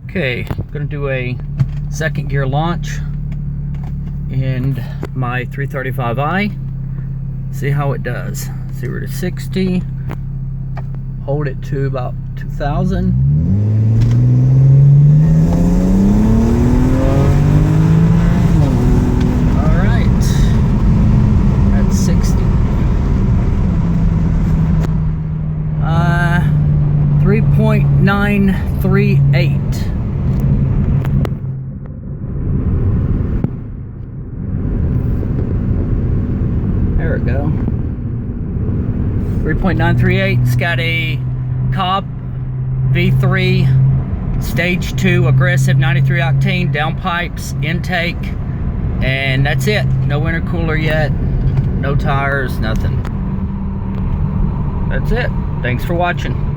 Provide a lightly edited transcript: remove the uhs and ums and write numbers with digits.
Okay, I'm gonna do a second gear launch in my 335i. See how it does. 0 to 60. Hold it to about 2,000. All right, at 60. 3.938. There we go. 3.938. It's got a Coupe V3 stage 2 aggressive 93 octane downpipes intake, and that's it. No intercooler yet, no tires, nothing. That's it. Thanks for watching.